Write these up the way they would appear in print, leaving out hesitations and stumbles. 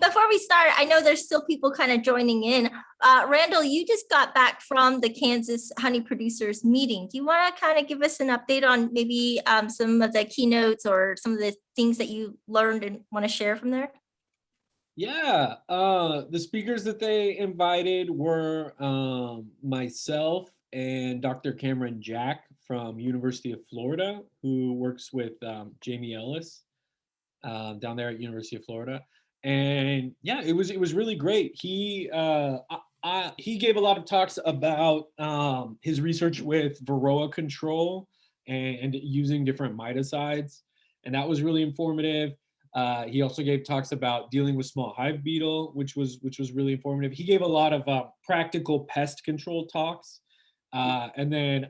Before we start, I know there's still people kind of joining in. Randall, you just got back from the Kansas honey producers meeting. Do you want to kind of give us an update on maybe some of the keynotes or some of the things that you learned and want to share from there? Yeah, the speakers that they invited were myself and Dr. Cameron Jack from University of Florida, who works with Jamie Ellis down there at University of Florida. And yeah, it was really great. He gave a lot of talks about his research with Varroa control and using different miticides, and that was really informative. He also gave talks about dealing with small hive beetle, which was really informative. He gave a lot of practical pest control talks, and then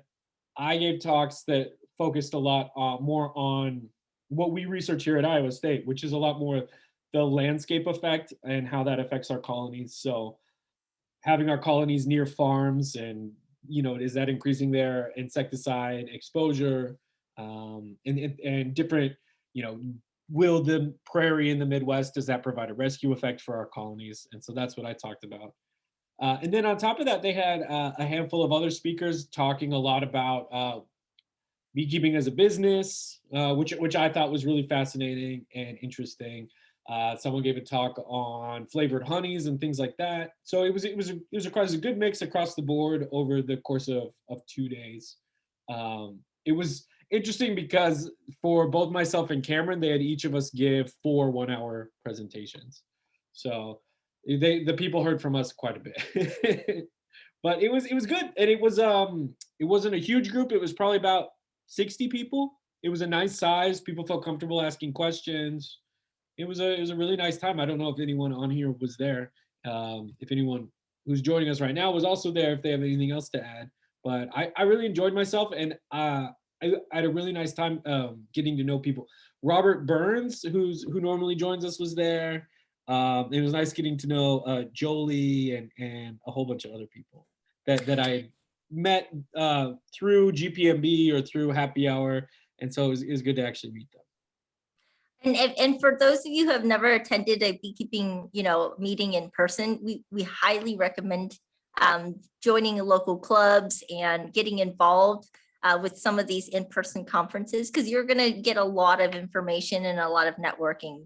I gave talks that focused a lot more on what we research here at Iowa State, which is a lot more the landscape effect and how that affects our colonies. So having our colonies near farms, and is that increasing their insecticide exposure, and different, will the prairie in the Midwest, does that provide a rescue effect for our colonies? And so that's what I talked about. And then on top of that, they had a handful of other speakers talking a lot about beekeeping as a business, which I thought was really fascinating and interesting. Someone gave a talk on flavored honeys and things like that. So it was across a good mix across the board over the course of 2 days. It was interesting because for both myself and Cameron, they had each of us give 4 1-hour presentations. So the people heard from us quite a bit. But it was good, and it wasn't a huge group. It was probably about 60 people. It was a nice size. People felt comfortable asking questions. It was a really nice time. I don't know if anyone on here was there. If anyone who's joining us right now was also there, if they have anything else to add. But I really enjoyed myself, and I had a really nice time getting to know people. Robert Burns, who normally joins us, was there. It was nice getting to know Jolie and a whole bunch of other people that I met through GPMB or through Happy Hour, and so it was good to actually meet them. And for those of you who have never attended a beekeeping, meeting in person, we highly recommend joining local clubs and getting involved with some of these in-person conferences, because you're going to get a lot of information and a lot of networking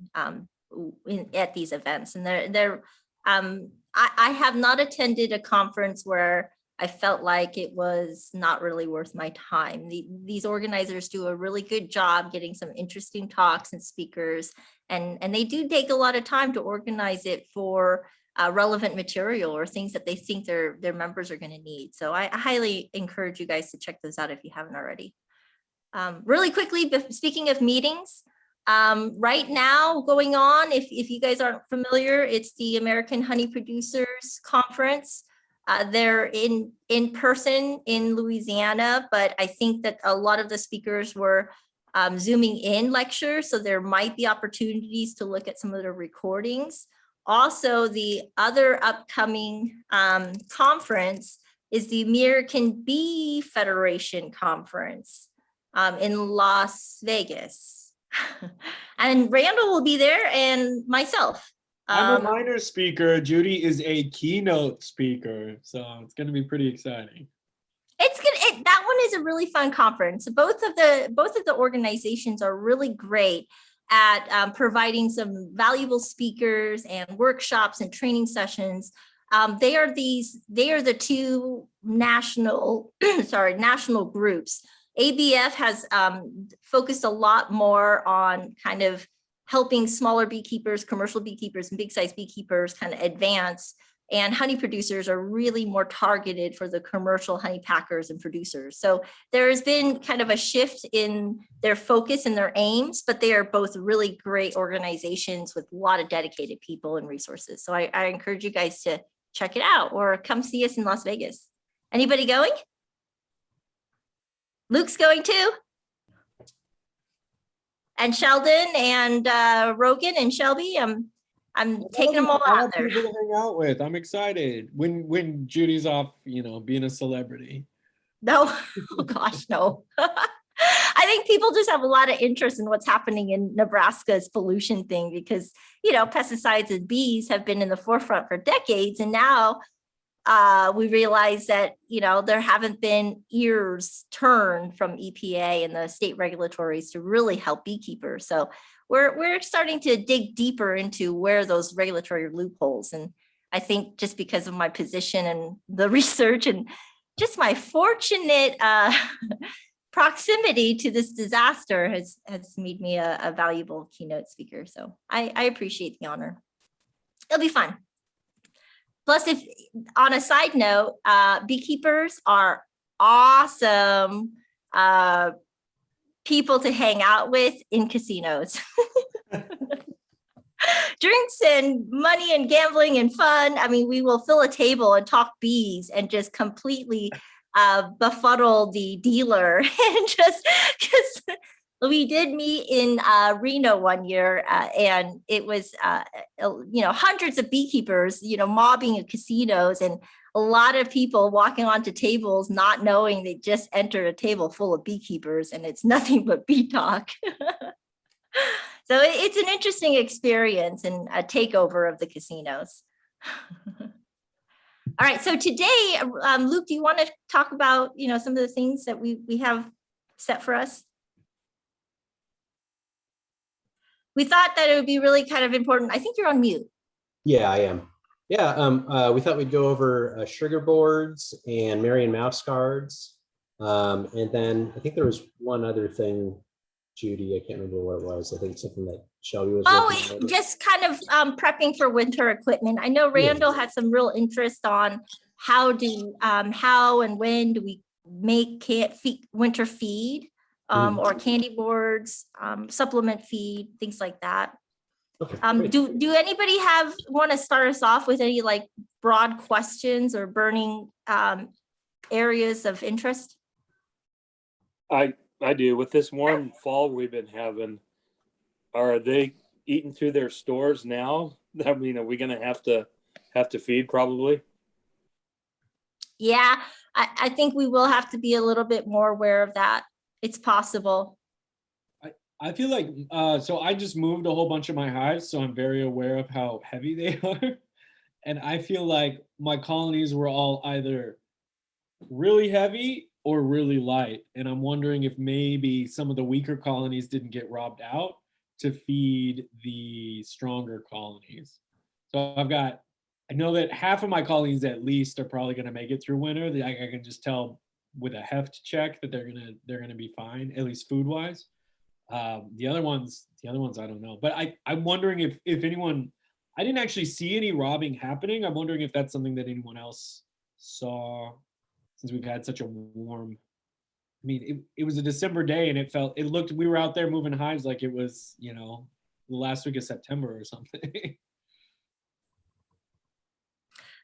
at these events. And I have not attended a conference where I felt like it was not really worth my time. These organizers do a really good job getting some interesting talks and speakers, and they do take a lot of time to organize it for relevant material or things that they think their members are going to need. So I highly encourage you guys to check those out if you haven't already. Really quickly, speaking of meetings, right now going on, if you guys aren't familiar, it's the American Honey Producers Conference. They're in person in Louisiana, but I think that a lot of the speakers were Zooming in lectures, so there might be opportunities to look at some of the recordings. Also, the other upcoming conference is the American Bee Federation Conference in Las Vegas. And Randall will be there, and myself. I'm a minor speaker. Judy is a keynote speaker, so it's going to be pretty exciting. It's good. That one is a really fun conference. Both of the organizations are really great at providing some valuable speakers and workshops and training sessions. They are the two national national groups. ABF has focused a lot more on kind of helping smaller beekeepers, commercial beekeepers, and big size beekeepers kind of advance. And honey producers are really more targeted for the commercial honey packers and producers. So there has been kind of a shift in their focus and their aims, but they are both really great organizations with a lot of dedicated people and resources. So I encourage you guys to check it out or come see us in Las Vegas. Anybody going? Luke's going too. And Sheldon and Rogan and Shelby. I'm taking them all out there. People to hang out with. I'm excited when Judy's off, being a celebrity. No, oh gosh, no. I think people just have a lot of interest in what's happening in Nebraska's pollution thing because, pesticides and bees have been in the forefront for decades. And now we realize that, there haven't been ears turned from EPA and the state regulatories to really help beekeepers. So we're starting to dig deeper into where those regulatory loopholes. And I think just because of my position and the research and just my fortunate proximity to this disaster has made me a valuable keynote speaker. So I appreciate the honor. It'll be fun. Plus, if on a side note, beekeepers are awesome people to hang out with in casinos. Drinks and money and gambling and fun. I mean, we will fill a table and talk bees and just completely befuddle the dealer. And just we did meet in Reno one year, and it was hundreds of beekeepers mobbing at casinos, and a lot of people walking onto tables not knowing they just entered a table full of beekeepers, and it's nothing but bee talk. So it's an interesting experience and a takeover of the casinos. All right, so today, Luke, do you want to talk about some of the things that we have set for us? We thought that it would be really kind of important. I think you're on mute. Yeah, I am. Yeah, we thought we'd go over sugar boards and Marion mouse guards. And then I think there was one other thing, Judy, I can't remember what it was. I think something that Shelby was just kind of prepping for winter equipment. I know Randall had some real interest on how and when do we make winter feed or candy boards, supplement feed, things like that. Okay, do anybody want to start us off with any like broad questions or burning areas of interest? I do. With this warm fall we've been having, are they eating through their stores now? I mean, are we going to have to feed probably? Yeah, I think we will have to be a little bit more aware of that. It's possible. I feel like, so I just moved a whole bunch of my hives, so I'm very aware of how heavy they are. And I feel like my colonies were all either really heavy or really light. And I'm wondering if maybe some of the weaker colonies didn't get robbed out to feed the stronger colonies. So I know that half of my colonies at least are probably going to make it through winter. I can just tell with a heft check that they're gonna be fine, at least food wise. The other ones I don't know. But I'm wondering if anyone, I didn't actually see any robbing happening. I'm wondering if that's something that anyone else saw. Since we've had such a warm, I mean, it was a December day and we were out there moving hives like it was, the last week of September or something.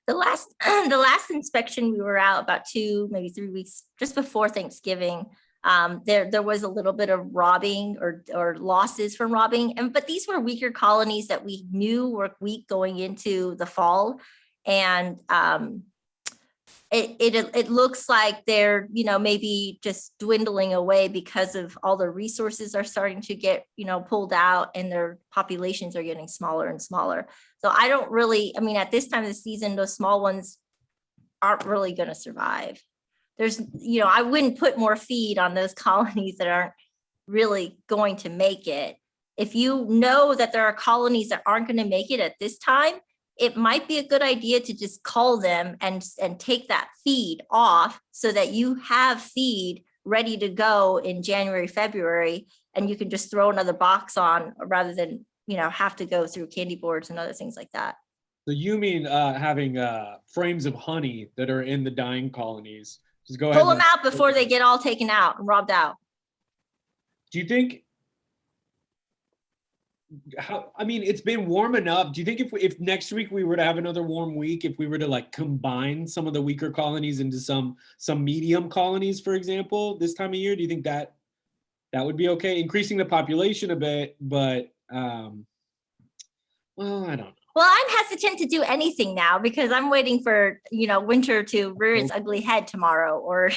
The last inspection, we were out about 2, maybe 3 weeks just before Thanksgiving. There was a little bit of robbing or losses from robbing, but these were weaker colonies that we knew were weak going into the fall, and it looks like they're maybe just dwindling away because of all the resources are starting to get pulled out, and their populations are getting smaller and smaller. So I don't really, I mean, at this time of the season, those small ones aren't really going to survive. There's, I wouldn't put more feed on those colonies that aren't really going to make it. If you know that there are colonies that aren't going to make it at this time, it might be a good idea to just call them and take that feed off so that you have feed ready to go in January, February, and you can just throw another box on rather than, have to go through candy boards and other things like that. So you mean having frames of honey that are in the dying colonies? Just go ahead. Pull them out before they get all taken out and robbed out. Do you think, it's been warm enough. Do you think if next week we were to have another warm week, if we were to like combine some of the weaker colonies into some medium colonies, for example, this time of year, do you think that would be okay? Increasing the population a bit, but well, I don't know. Well, I'm hesitant to do anything now because I'm waiting for, winter to rear its ugly head tomorrow or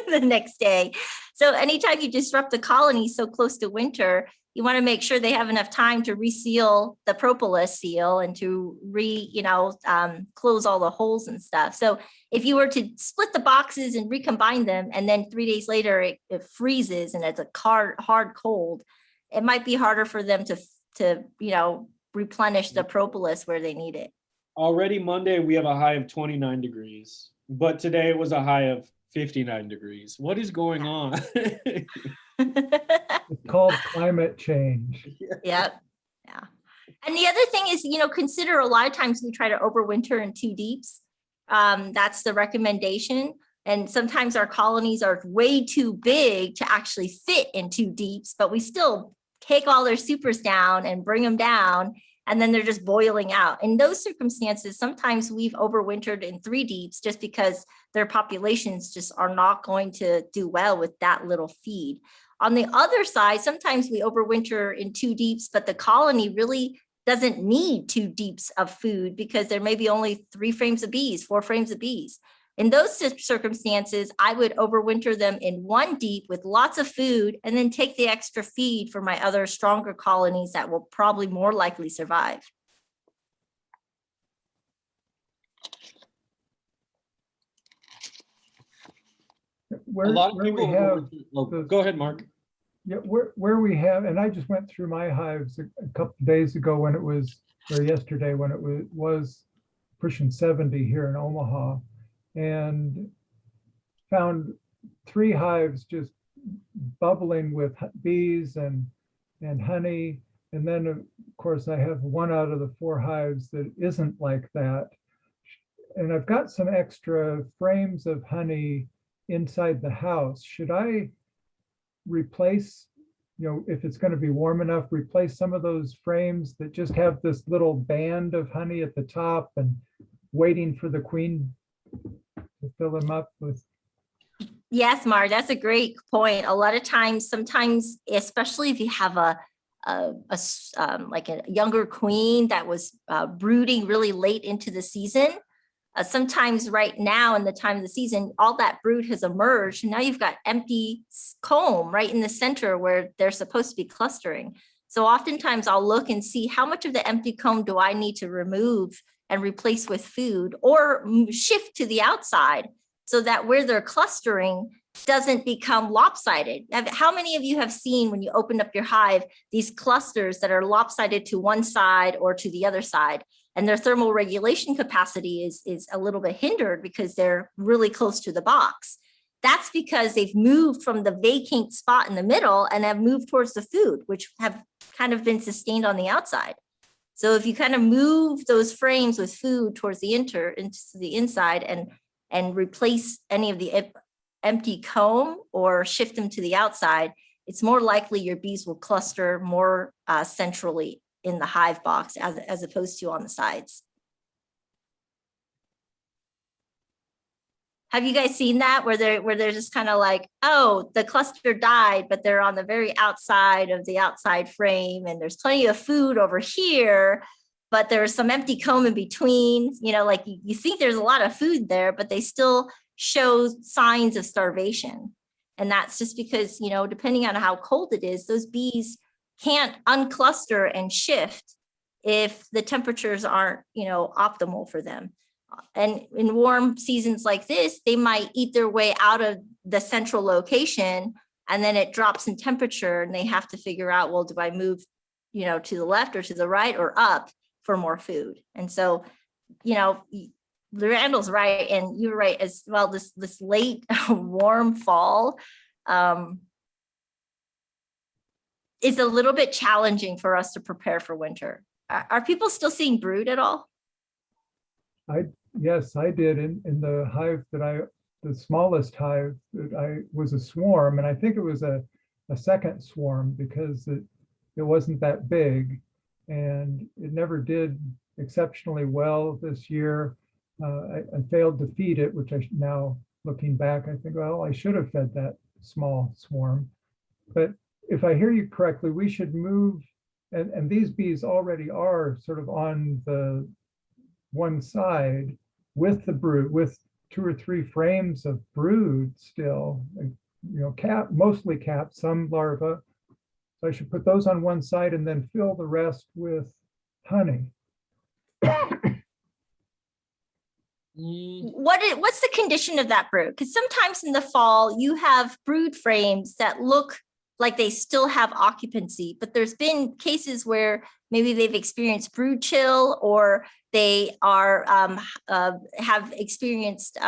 the next day. So anytime you disrupt the colony so close to winter, you want to make sure they have enough time to reseal the propolis seal and to close all the holes and stuff. So if you were to split the boxes and recombine them, and then 3 days later it freezes and it's a hard cold, it might be harder for them to replenish the propolis where they need it. Already Monday, we have a high of 29 degrees, but today it was a high of 59 degrees. What is going on? It's called climate change. Yep. Yeah. And the other thing is, consider a lot of times we try to overwinter in 2 deeps. That's the recommendation. And sometimes our colonies are way too big to actually fit in 2 deeps, but we still take all their supers down and bring them down, and then they're just boiling out. In those circumstances, sometimes we've overwintered in 3 deeps just because their populations just are not going to do well with that little feed. On the other side, sometimes we overwinter in 2 deeps, but the colony really doesn't need 2 deeps of food because there may be only 3 frames of bees, 4 frames of bees. In those circumstances, I would overwinter them in 1 deep with lots of food and then take the extra feed for my other stronger colonies that will probably more likely survive. Where, A lot of where we people have, go ahead, Mark. yeah, where we have, and I just went through my hives a couple of days ago when it was, or yesterday when it was pushing 70 here in Omaha, and found 3 hives just bubbling with bees and honey. And then of course I have 1 out of the 4 hives that isn't like that. And I've got some extra frames of honey inside the house. Should I replace, if it's going to be warm enough, replace some of those frames that just have this little band of honey at the top and waiting for the queen to fill them up with? Yes, Mar, that's a great point. A lot of times, sometimes, especially if you have like a younger queen that was brooding really late into the season, sometimes right now in the time of the season, all that brood has emerged. And now you've got empty comb right in the center where they're supposed to be clustering. So oftentimes I'll look and see how much of the empty comb do I need to remove and replace with food or shift to the outside so that where they're clustering doesn't become lopsided. How many of you have seen when you open up your hive, these clusters that are lopsided to one side or to the other side, and their thermal regulation capacity is a little bit hindered because they're really close to the box? That's because they've moved from the vacant spot in the middle and have moved towards the food, which have kind of been sustained on the outside. So if you kind of move those frames with food towards the into the inside and replace any of the empty comb or shift them to the outside, it's more likely your bees will cluster more centrally in the hive box as opposed to on the sides. Have you guys seen that where they're just kind of like, oh, the cluster died, but they're on the very outside of the outside frame, and there's plenty of food over here, but there's some empty comb in between, like you think there's a lot of food there, but they still show signs of starvation. And that's just because, depending on how cold it is, those bees can't uncluster and shift if the temperatures aren't, optimal for them. And in warm seasons like this, they might eat their way out of the central location, and then it drops in temperature and they have to figure out, well, do I move, to the left or to the right or up for more food? And so, Randall's right, and you're right as well. This late warm fall is a little bit challenging for us to prepare for winter. Are people still seeing brood at all? Yes, I did in the hive the smallest hive that was a swarm, and I think it was a second swarm because it wasn't that big, and it never did exceptionally well this year. I failed to feed it, which now looking back, I think, well, I should have fed that small swarm. But if I hear you correctly, we should move and these bees already are sort of on the one side with the brood, with 2 or 3 frames of brood still, mostly capped, some larvae. So I should put those on one side and then fill the rest with honey. What's the condition of that brood? Because sometimes in the fall you have brood frames that look like they still have occupancy, but there's been cases where maybe they've experienced brood chill, or they are have experienced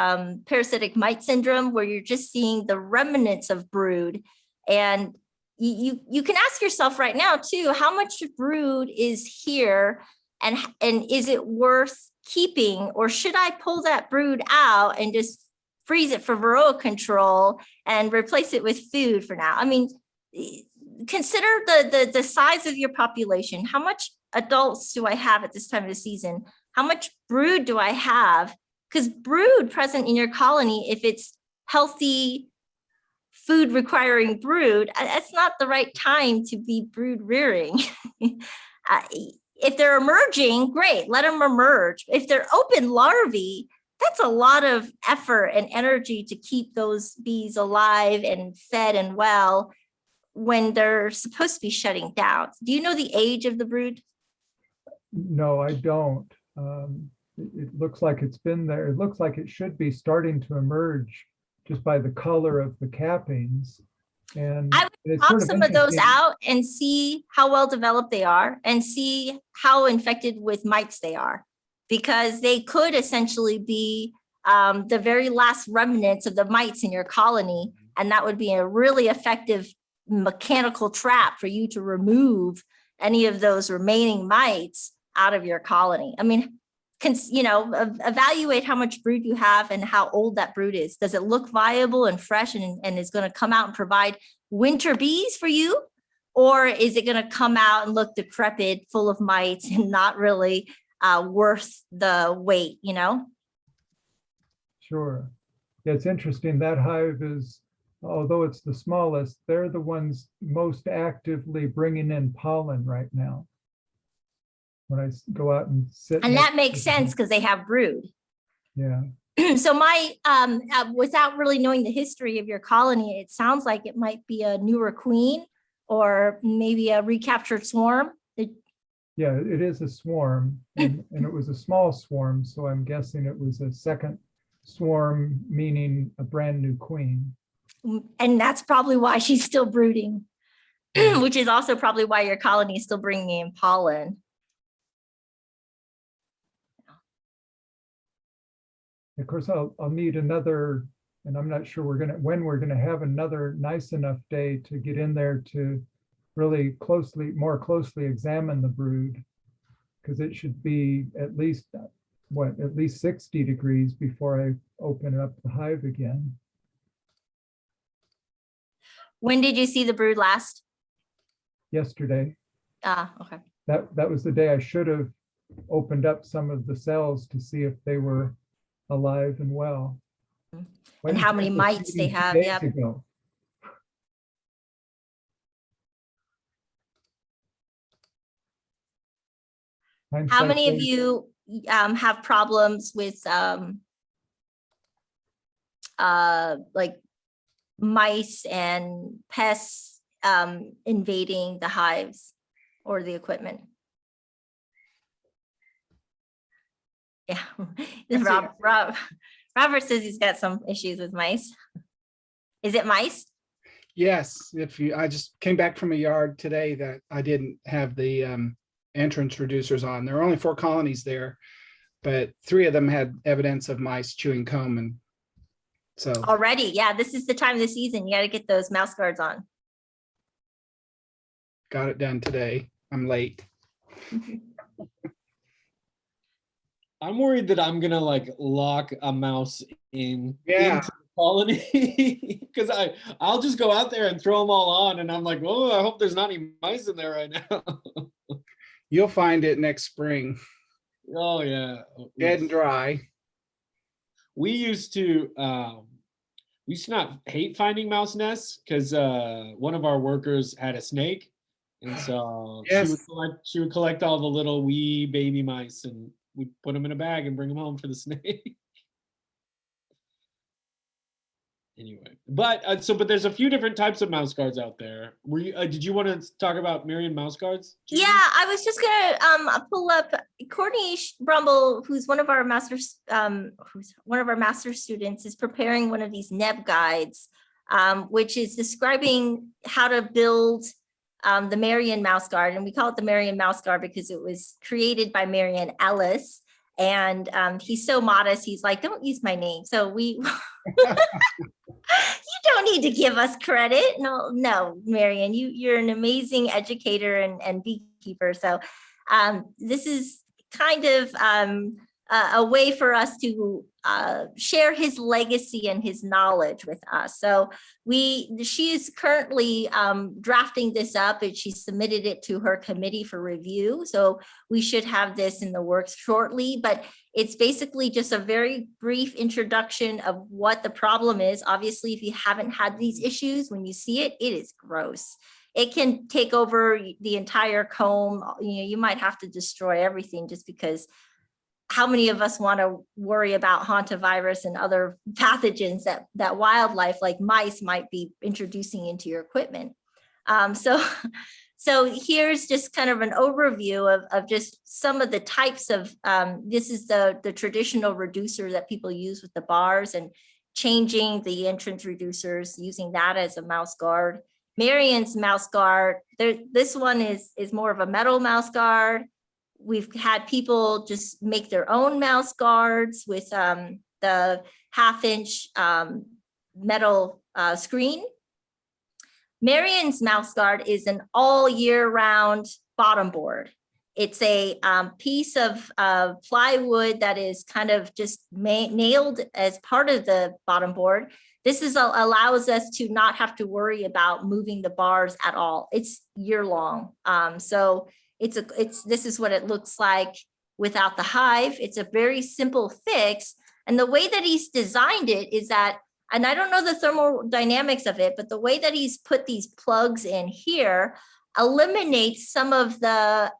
parasitic mite syndrome, where you're just seeing the remnants of brood. And you can ask yourself right now too, how much brood is here, and is it worth keeping, or should I pull that brood out and just freeze it for varroa control and replace it with food for now? I mean, consider the size of your population. How much adults do I have at this time of the season? How much brood do I have? Because brood present in your colony, if it's healthy, food requiring brood, that's not the right time to be brood rearing. If they're emerging, great, let them emerge. If they're open larvae, that's a lot of effort and energy to keep those bees alive and fed and well when they're supposed to be shutting down. Do you know the age of the brood? No, I don't. It looks like it's been there. It looks like it should be starting to emerge just by the color of the cappings. And I would pop some of those out and see how well developed they are, and see how infected with mites they are, because they could essentially be the very last remnants of the mites in your colony. And that would be a really effective mechanical trap for you to remove any of those remaining mites out of your colony. I mean, evaluate how much brood you have and how old that brood is. Does it look viable and fresh and is going to come out and provide winter bees for you? Or is it going to come out and look decrepit, full of mites, and not really worth the wait, Sure. Yeah, it's interesting. That hive is, although it's the smallest, they're the ones most actively bringing in pollen right now. When I go out and sit. And that makes sense because they have brood. Yeah. So without really knowing the history of your colony, it sounds like it might be a newer queen or maybe a recaptured swarm. Yeah, it is a swarm, and it was a small swarm. So I'm guessing it was a second swarm, meaning a brand new queen. And that's probably why she's still brooding, which is also probably why your colony is still bringing in pollen. Of course, I'll need another, and I'm not sure when we're gonna have another nice enough day to get in there to really more closely examine the brood, because it should be at least 60 degrees before I open up the hive again. When did you see the brood last? Yesterday. Okay. That was the day I should have opened up some of the cells to see if they were alive and well. And how many mites they have. Yeah. How many of you have problems with like mice and pests invading the hives or the equipment? Yeah, Robert says he's got some issues with mice. Is it mice? Yes, I just came back from a yard today that I didn't have the entrance reducers on. There were only 4 colonies there, but 3 of them had evidence of mice chewing comb, and so already, yeah, this is the time of the season. You got to get those mouse guards on. Got it done today. I'm late. I'm worried that I'm gonna lock a mouse into the colony because I'll just go out there and throw them all on, and I'm like, oh, I hope there's not any mice in there right now. You'll find it next spring. Oh yeah, Dead and dry. We used to not hate finding mouse nests because one of our workers had a snake, And so Yes. she would collect all the little wee baby mice, and we'd put them in a bag and bring them home for the snake. Anyway, but but there's a few different types of mouse guards out there. Were you? Did you want to talk about Marion mouse guards, Judy? Yeah, I was just gonna pull up Courtney Brumble, who's one of our master's students, is preparing one of these NEB guides, which is describing how to build the Marion mouse guard, and we call it the Marion mouse guard because it was created by Marion Ellis. And he's so modest. He's like, don't use my name. So we, you don't need to give us credit. No, Marion, you're an amazing educator and beekeeper. So this is kind of a way for us to share his legacy and his knowledge with us. So she is currently drafting this up, and she submitted it to her committee for review. So we should have this in the works shortly, but it's basically just a very brief introduction of what the problem is. Obviously, if you haven't had these issues, when you see it, it is gross. It can take over the entire comb. You might have to destroy everything just because how many of us want to worry about hantavirus and other pathogens that wildlife like mice might be introducing into your equipment? So here's just kind of an overview of just some of the types of, this is the traditional reducer that people use with the bars, and changing the entrance reducers, using that as a mouse guard. Marion's mouse guard, this one is more of a metal mouse guard. We've had people just make their own mouse guards with the 1/2-inch metal screen. Marion's mouse guard is an all year round bottom board. It's a piece of plywood that is kind of just nailed as part of the bottom board. This allows us to not have to worry about moving the bars at all. It's year long. So this is what it looks like without the hive. It's a very simple fix. And the way that he's designed it is that, and I don't know the thermodynamics of it, but the way that he's put these plugs in here eliminates some of the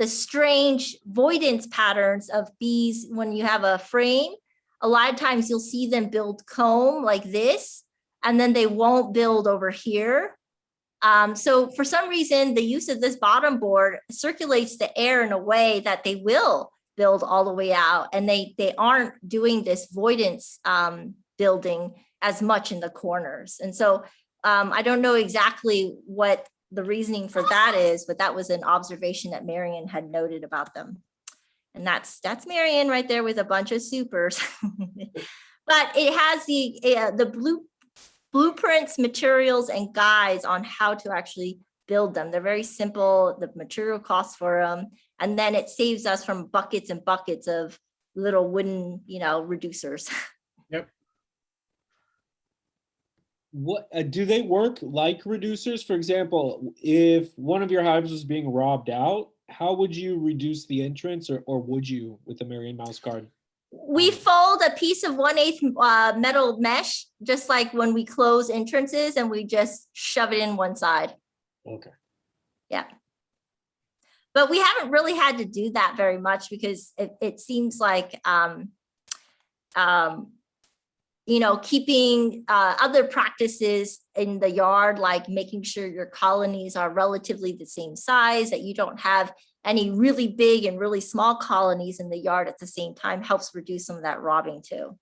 strange voidance patterns of bees when you have a frame. A lot of times you'll see them build comb like this, and then they won't build over here. So for some reason, the use of this bottom board circulates the air in a way that they will build all the way out, and they aren't doing this voidance building as much in the corners. And so I don't know exactly what the reasoning for that is, but that was an observation that Marion had noted about them. And that's Marion right there with a bunch of supers. But it has the blueprints, materials, and guides on how to actually build them. They're very simple, the material costs for them, and then it saves us from buckets and buckets of little wooden, reducers. Yep. What do they work like reducers? For example, if one of your hives was being robbed out, how would you reduce the entrance, or would you with the Marion mouse guard? We fold a piece of 1/8 metal mesh, just like when we close entrances, and we just shove it in one side. Okay. Yeah. But we haven't really had to do that very much because it seems like, keeping other practices in the yard, like making sure your colonies are relatively the same size, that you don't have any really big and really small colonies in the yard at the same time, helps reduce some of that robbing too.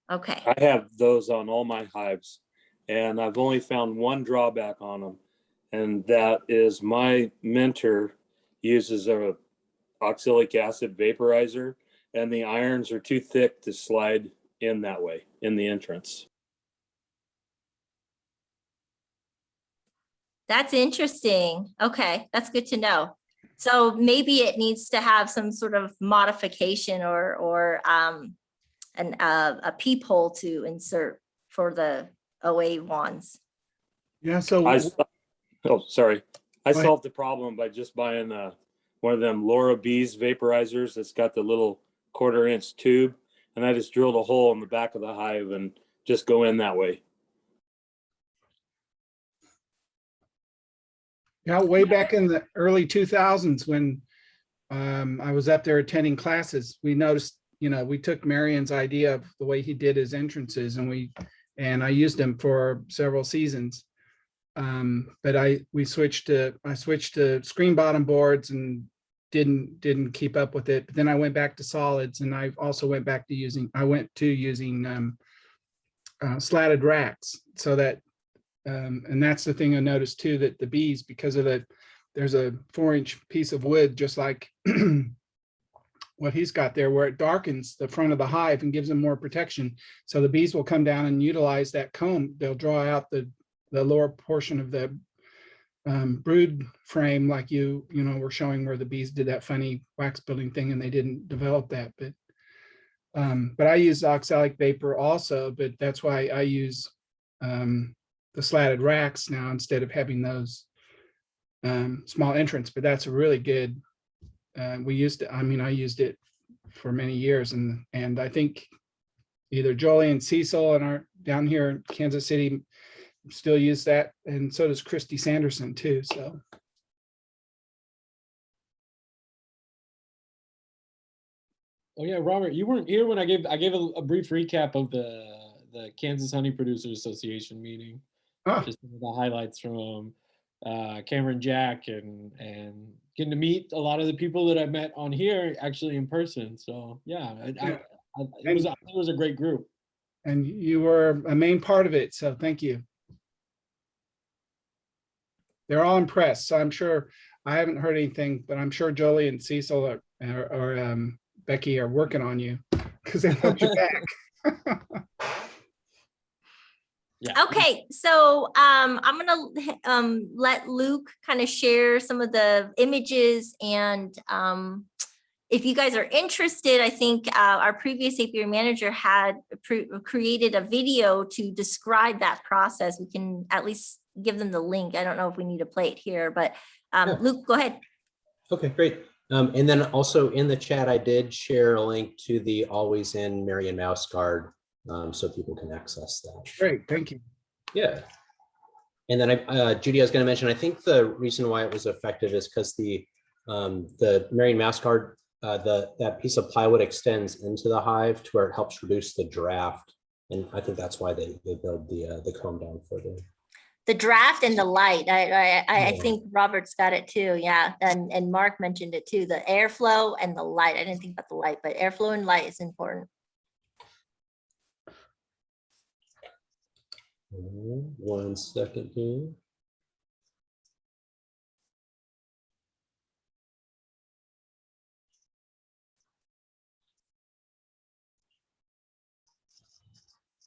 Okay. I have those on all my hives, and I've only found one drawback on them, and that is my mentor uses a oxalic acid vaporizer, and the irons are too thick to slide in that way in the entrance. That's interesting. Okay, that's good to know. So maybe it needs to have some sort of modification or a peephole to insert for the OA wands. Yeah, so I ahead. solved the problem by just buying one of them Laura Bees vaporizers that's got the little 1/4-inch tube, and I just drilled a hole in the back of the hive and just go in that way. Yeah, way back in the early 2000s when I was up there attending classes, we noticed, we took Marion's idea of the way he did his entrances and I used them for several seasons. But I switched to screen bottom boards and didn't keep up with it. But then I went back to solids, and I also went to using slatted racks, so that and that's the thing I noticed too, that the bees, because of there's a 4-inch piece of wood just like what he's got there, where it darkens the front of the hive and gives them more protection. So the bees will come down and utilize that comb. They'll draw out the lower portion of the brood frame, like you were showing where the bees did that funny wax building thing, and they didn't develop that. But I use oxalic vapor also, but that's why I use the slatted racks now instead of having those small entrants. But that's a really good. I used it for many years, and I think either Jolie and Cecil and our down here in Kansas City still use that, and so does Christy Sanderson too. So. Oh yeah, Robert, you weren't here when I gave a brief recap of the Kansas Honey Producers Association meeting. Just some of the highlights from Cameron Jack and getting to meet a lot of the people that I met on here actually in person. So yeah, it was a great group. And you were a main part of it, so thank you. They're all impressed. So I'm sure, I haven't heard anything, but I'm sure Jolie and Cecil or Becky are working on you because they want you back. Yeah. Okay, so I'm gonna let Luke kind of share some of the images, and if you guys are interested, I think our previous apiary manager had created a video to describe that process. We can at least give them the link. I don't know if we need to play it here, but Yeah. Luke, go ahead. Okay, great. And then also in the chat, I did share a link to the Always In Marion Mouse Guard, so people can access that. Great, thank you. Yeah. And then Judy, I was going to mention, I think the reason why it was effective is because the Marion Mouse Guard, that piece of plywood extends into the hive to where it helps reduce the draft. And I think that's why they build the comb down further. The draft and the light. I think Robert's got it too. Yeah. And Mark mentioned it too. The airflow and the light. I didn't think about the light, but airflow and light is important. One second here.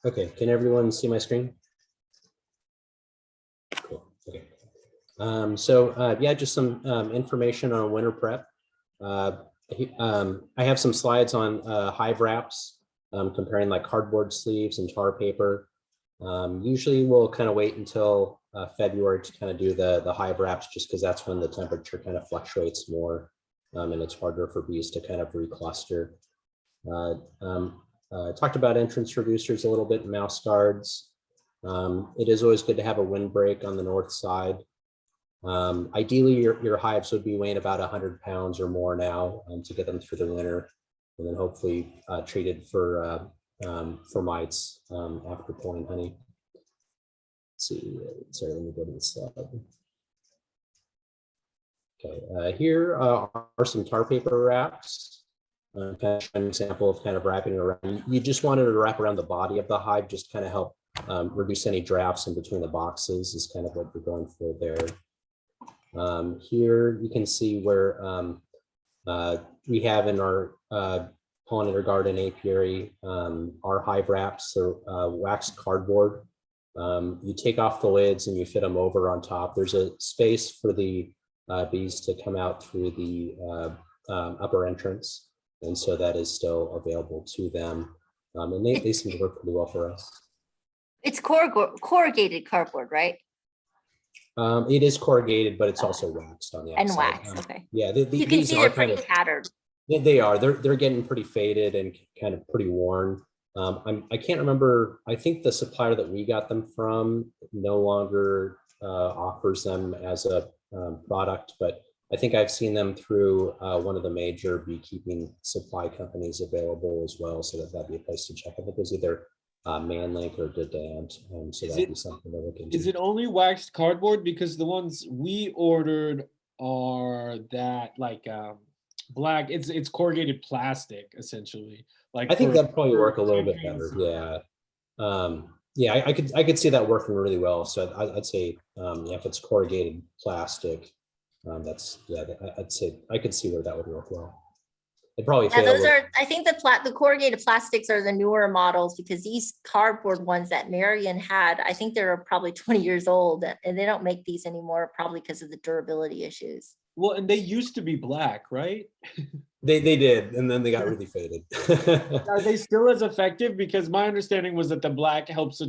Okay, can everyone see my screen? Cool. Okay. Yeah, just some information on winter prep. I have some slides on Hive Wraps, comparing like cardboard sleeves and tar paper. Usually we'll kind of wait until February to kind of do the Hive Wraps, just because that's when the temperature kind of fluctuates more, and it's harder for bees to kind of recluster. Talked about entrance reducers a little bit, mouse guards. It is always good to have a windbreak on the north side. Ideally, your hives would be weighing about 100 pounds or more now to get them through the winter, and then hopefully treated for mites after pulling honey. Let's see, sorry, let me go to the slide. Okay, here are some tar paper wraps. Kind of an example of kind of wrapping it around. You just wanted to wrap around the body of the hive, just kind of help reduce any drafts in between the boxes is kind of what we're going for there. Here you can see where we have in our pollinator garden apiary our Hive Wraps, so waxed cardboard. You take off the lids and you fit them over on top. There's a space for the bees to come out through the upper entrance. And so that is still available to them. And they seem to work pretty well for us. It's corrugated cardboard, right? It is corrugated, but it's also waxed on the outside. And waxed, okay. Yeah, You can see they're pretty tattered. They are. They're getting pretty faded and kind of pretty worn. I can't remember. I think the supplier that we got them from no longer offers them as a product, but I think I've seen them through one of the major beekeeping supply companies available as well. So that'd be a place to check. I think it was either Manlink or Dedant. So Is that'd it- be something to look into. Is it only waxed cardboard? Because the ones we ordered are that like black. It's corrugated plastic essentially. Like I think for- that'd probably for work a little bit campaigns. better. Yeah. Yeah, I could see that working really well. So I'd say yeah, if it's corrugated plastic, I'd say I could see where that would work well. It probably Yeah, fail. those are, I think the corrugated plastics are the newer models because these cardboard ones that Marion had, I think they're probably 20 years old and they don't make these anymore, probably because of the durability issues. Well, and they used to be black, right? They did, and then they got really faded. Are they still as effective? Because my understanding was that the black helps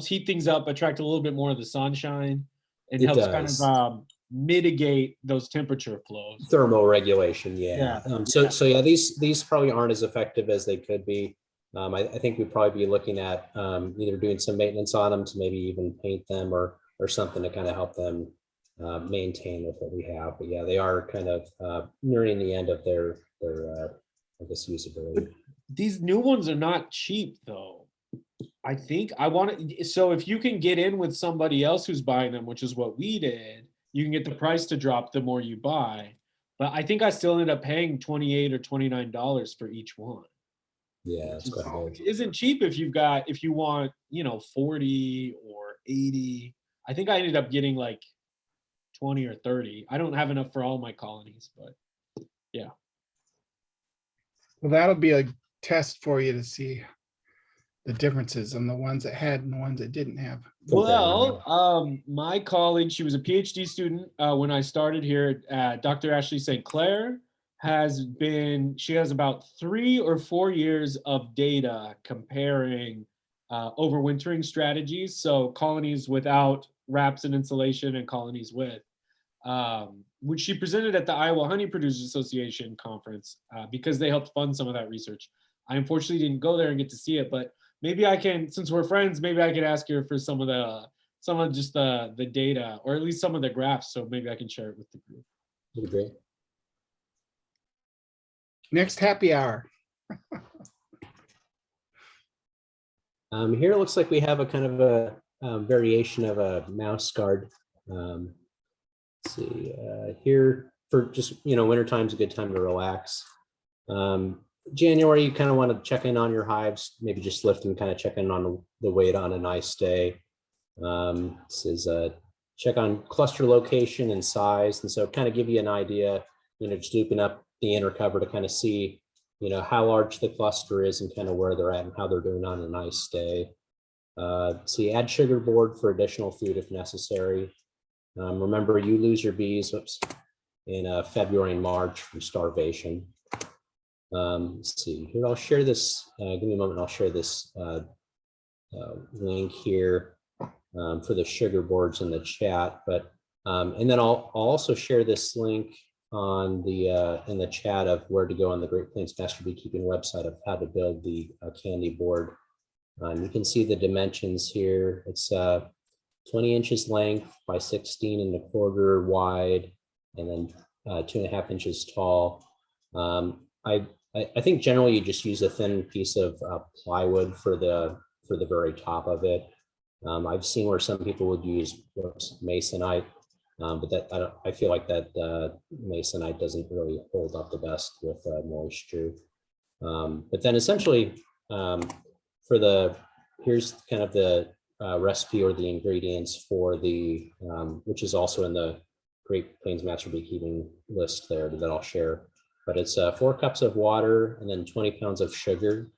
heat things up, attract a little bit more of the sunshine, and It helps kind does. of mitigate those temperature flows. Thermal regulation, yeah. Yeah, So yeah, these probably aren't as effective as they could be. I think we'd probably be looking at either doing some maintenance on them to maybe even paint them or something to kind of help them maintain with what we have. But yeah, they are kind of nearing the end of their I guess usability. These new ones are not cheap though. I think I want to. So if you can get in with somebody else who's buying them, which is what we did, you can get the price to drop the more you buy. But I think I still end up paying $28 or $29 for each one. Yeah, that's quite a Which bit. isn't cheap if you want 40 or 80. I think I ended up getting like 20 or 30. I don't have enough for all my colonies, but yeah. Well, that'll be a test for you to see the differences in the ones that had and the ones that didn't have. Well, my colleague, she was a PhD student when I started here. Dr. Ashley St. Clair she has about 3 or 4 years of data comparing overwintering strategies. So colonies without wraps and insulation and colonies with, which she presented at the Iowa Honey Producers Association conference because they helped fund some of that research. I unfortunately didn't go there and get to see it, but maybe I can, since we're friends, maybe I could ask her for some of just the data, or at least some of the graphs. So maybe I can share it with the group. That'd be great. Next happy hour. Here it looks like we have a kind of a variation of a mouse guard. Let's see here for just wintertime is a good time to relax. January, you kind of want to check in on your hives, maybe just lift and kind of check in on the weight on a nice day. This is check on cluster location and size, and so kind of give you an idea, just open up the inner cover to kind of see, how large the cluster is and kind of where they're at and how they're doing on a nice day. See, add sugar board for additional food if necessary. Remember, you lose your bees in February and March from starvation. Let's see here. I'll share this. Give me a moment. I'll share this link here for the sugar boards in the chat. But and then I'll also share this link on the in the chat of where to go on the Great Plains Master Beekeeping website of how to build the candy board. You can see the dimensions here. It's 20 inches length by 16.25 wide, and then 2.5 inches tall. I think generally you just use a thin piece of plywood for the very top of it. I've seen where some people would use masonite, but I feel like that masonite doesn't really hold up the best with moisture. But then essentially here's kind of the recipe or the ingredients for the which is also in the Great Plains Master Beekeeping list there that I'll share. But it's 4 cups of water and then 20 pounds of sugar.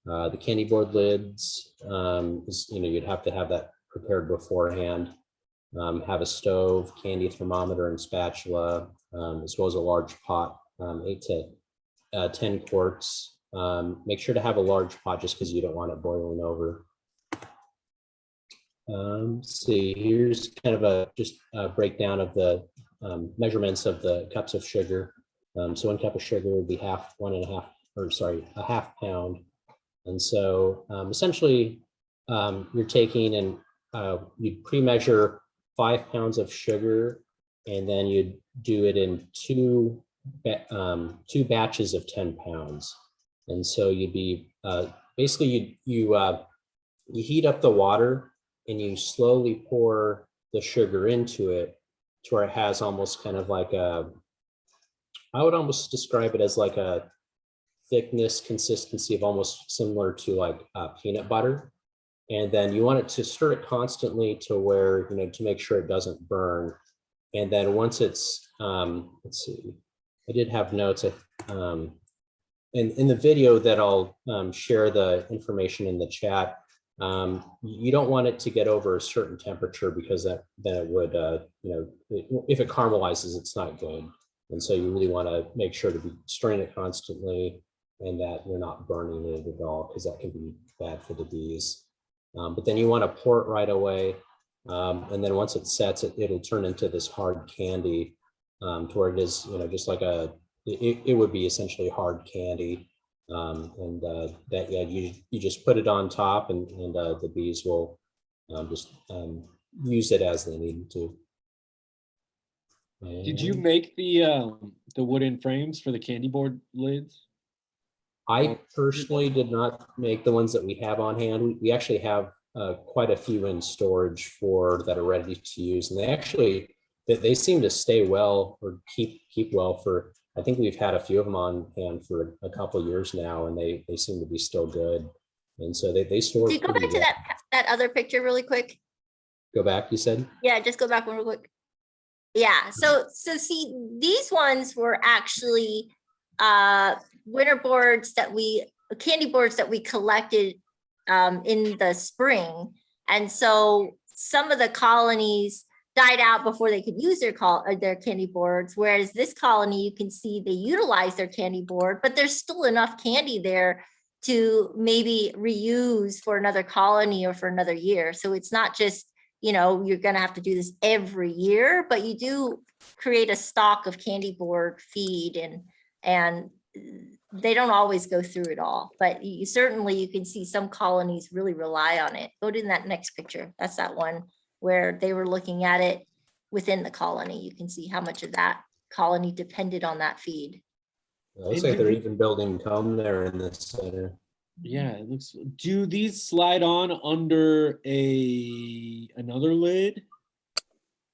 The candy board lids, you'd have to have that prepared beforehand. Have a stove, candy thermometer, and spatula, as well as a large pot, 8 to 10 quarts. Make sure to have a large pot just because you don't want it boiling over. See, here's kind of just a breakdown of the measurements of the cups of sugar. So 1 cup of sugar would be a half pound. And so essentially you're taking and you pre-measure 5 pounds of sugar and then you'd do it in two batches of 10 pounds. And so you'd be basically you heat up the water and you slowly pour the sugar into it to where it has almost kind of like I would almost describe it as like a thickness consistency of almost similar to like peanut butter. And then you want it to stir it constantly to where, to make sure it doesn't burn. And then once it's, let's see, I did have notes. In the video that I'll share the information in the chat, you don't want it to get over a certain temperature because then it would, if it caramelizes, it's not good. And so you really want to make sure to be stirring it constantly and that you're not burning it at all, because that can be bad for the bees. But then you want to pour it right away. And then once it sets, it'll turn into this hard candy to where it is, just like it would be essentially hard candy. You just put it on top and the bees will just use it as they need to. Did you make the wooden frames for the candy board lids? I personally did not make the ones that we have on hand. We actually have quite a few in storage that are ready to use, and they seem to stay well or keep well for. I think we've had a few of them on hand for a couple of years now, and they seem to be still good. And so they store. Can you go back to that other picture really quick? Go back, you said? Yeah, just go back one real quick. Yeah, so see, these ones were actually candy boards that we collected in the spring. And so some of the colonies died out before they could use their candy boards, whereas this colony, you can see they utilize their candy board, but there's still enough candy there to maybe reuse for another colony or for another year. So it's not just, you're going to have to do this every year, but you do create a stock of candy board feed, and they don't always go through it all, but you can see some colonies really rely on it. Go to that next picture. That's that one where they were looking at it within the colony. You can see how much of that colony depended on that feed. It looks like they're even building comb there in the center. Yeah, it looks. Do these slide on under another lid,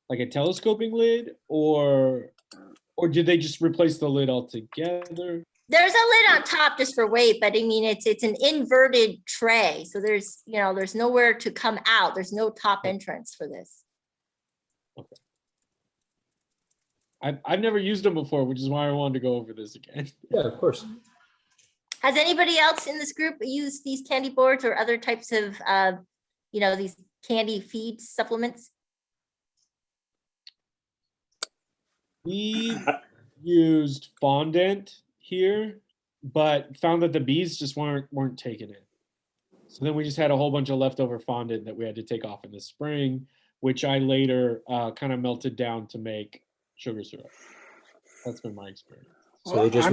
like a telescoping lid, or did they just replace the lid altogether? There's a lid on top just for weight, but I mean it's an inverted tray, so there's nowhere to come out. There's no top entrance for this. Okay. I've never used them before, which is why I wanted to go over this again. Yeah, of course. Has anybody else in this group used these candy boards or other types of, these candy feed supplements? We used fondant here, but found that the bees just weren't taking it. So then we just had a whole bunch of leftover fondant that we had to take off in the spring, which I later kind of melted down to make sugar syrup. That's been my experience. So they just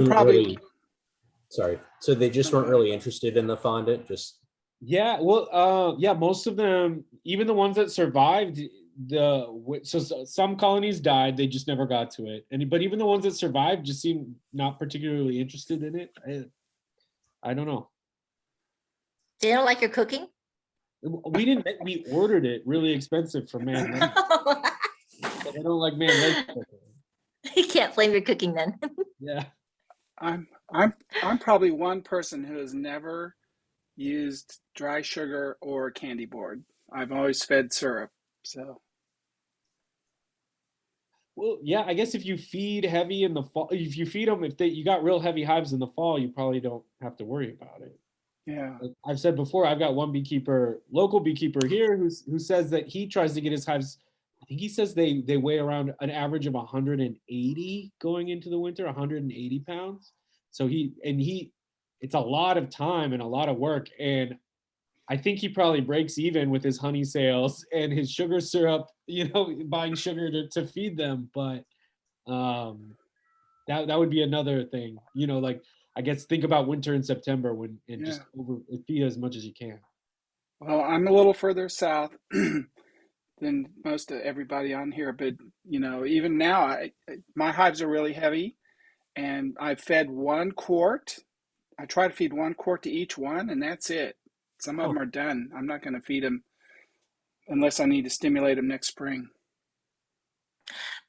So they just weren't really interested in the fondant. Yeah, well, most of them, even the ones that survived, some colonies died. They just never got to it. But even the ones that survived just seemed not particularly interested in it. I don't know. They don't like your cooking? We ordered it really expensive from Man. But they don't like Man cooking. You can't blame your cooking then. Yeah. I'm probably one person who has never used dry sugar or candy board. I've always fed syrup. So. Well, yeah, I guess if you feed heavy in the fall, if you feed them, you got real heavy hives in the fall, you probably don't have to worry about it. Yeah. I've said before, I've got one local beekeeper here who says that he tries to get his hives. I think he says they weigh around an average of 180 going into the winter, 180 pounds. So it's a lot of time and a lot of work. And I think he probably breaks even with his honey sales and his sugar syrup, buying sugar to feed them. But that would be another thing, like, I guess think about winter in September just feed as much as you can. Well, I'm a little further south. than most of everybody on here. But even now, my hives are really heavy, and I fed 1 quart. I try to feed 1 quart to each one, and that's it. Some of them are done. I'm not going to feed them unless I need to stimulate them next spring.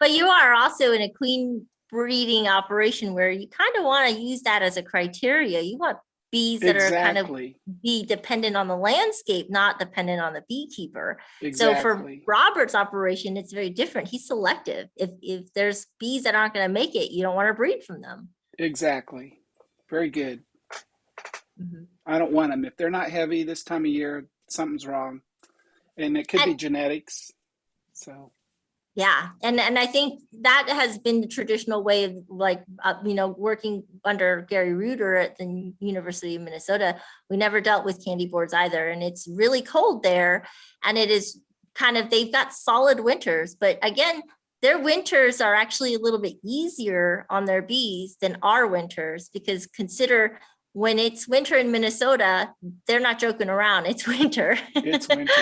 But you are also in a queen breeding operation where you kind of want to use that as a criteria. You want bees that are kind of be dependent on the landscape, not dependent on the beekeeper. So for Robert's operation, it's very different. He's selective. If there's bees that aren't going to make it, you don't want to breed from them. Exactly. Very good. I don't want them. If they're not heavy this time of year, something's wrong. And it could be genetics. So. Yeah. And I think that has been the traditional way of working under Gary Reuter at the University of Minnesota. We never dealt with candy boards either. And it's really cold there. And it is they've got solid winters, but again, their winters are actually a little bit easier on their bees than our winters, because consider when it's winter in Minnesota, they're not joking around. It's winter. It's winter.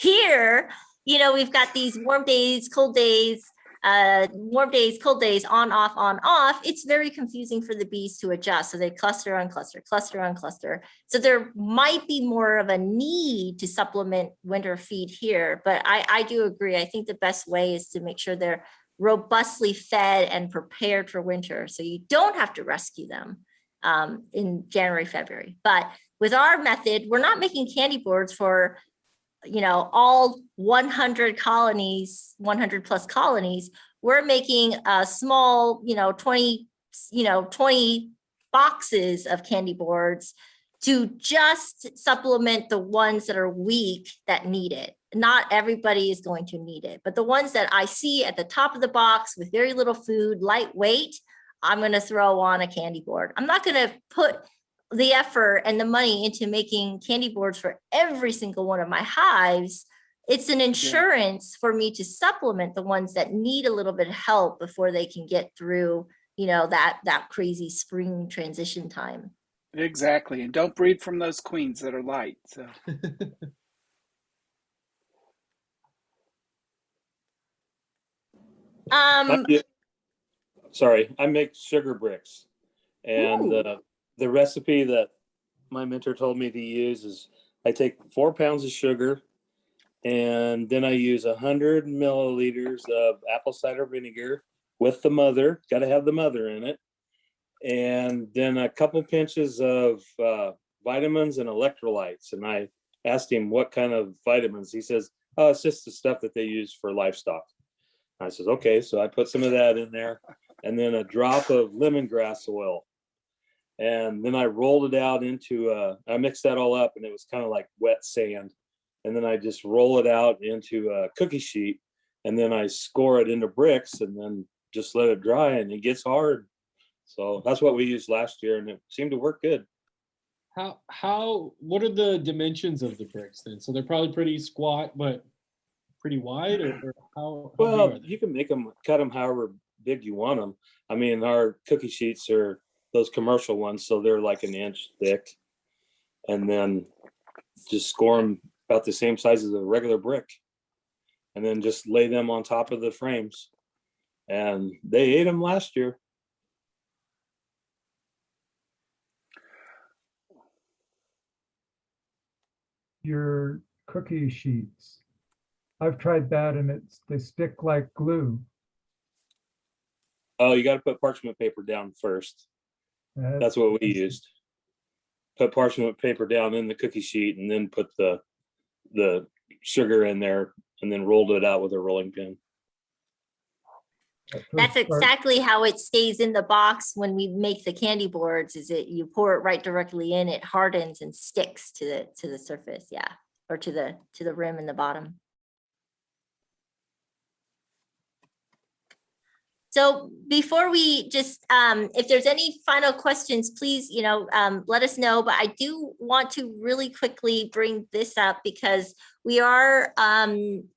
Here, we've got these warm days, cold days, cold days, on, off. It's very confusing for the bees to adjust. So they cluster on cluster, cluster on cluster. So there might be more of a need to supplement winter feed here, but I do agree. I think the best way is to make sure they're robustly fed and prepared for winter. So you don't have to rescue them in January, February. But with our method, we're not making candy boards for all 100 colonies, 100 plus colonies. We're making a small, 20 boxes of candy boards to just supplement the ones that are weak that need it. Not everybody is going to need it, but the ones that I see at the top of the box with very little food, lightweight, I'm going to throw on a candy board. I'm not going to put the effort and the money into making candy boards for every single one of my hives. It's an insurance for me to supplement the ones that need a little bit of help before they can get through, that crazy spring transition time. Exactly. And don't breed from those queens that are light. So. Sorry, I make sugar bricks, and the recipe that my mentor told me to use is I take 4 pounds of sugar, and then I use 100 milliliters of apple cider vinegar with the mother. Got to have the mother in it, and then a couple pinches of vitamins and electrolytes. And I asked him what kind of vitamins. He says, "Oh, it's just the stuff that they use for livestock." I says, "Okay." So I put some of that in there, and then a drop of lemongrass oil. And then I rolled it out into, I mixed that all up, and it was kind of like wet sand. And then I just roll it out into a cookie sheet, and then I score it into bricks, and then just let it dry, and it gets hard. So that's what we used last year, and it seemed to work good. What are the dimensions of the bricks then? So they're probably pretty squat, but pretty wide, or how well, you can cut them however big you want them. I mean, our cookie sheets are those commercial ones, so they're like an inch thick, and then just score them about the same size as a regular brick, and then just lay them on top of the frames. And they ate them last year. Your cookie sheets, I've tried that, and they stick like glue. Oh, you got to put parchment paper down first. That's what we used. Put parchment paper down in the cookie sheet, and then put the sugar in there, and then rolled it out with a rolling pin. That's exactly how it stays in the box when we make the candy boards. You pour it right directly in, it hardens and sticks to the surface, or to the rim in the bottom. So before we just, if there's any final questions, please, let us know. But I do want to really quickly bring this up because we are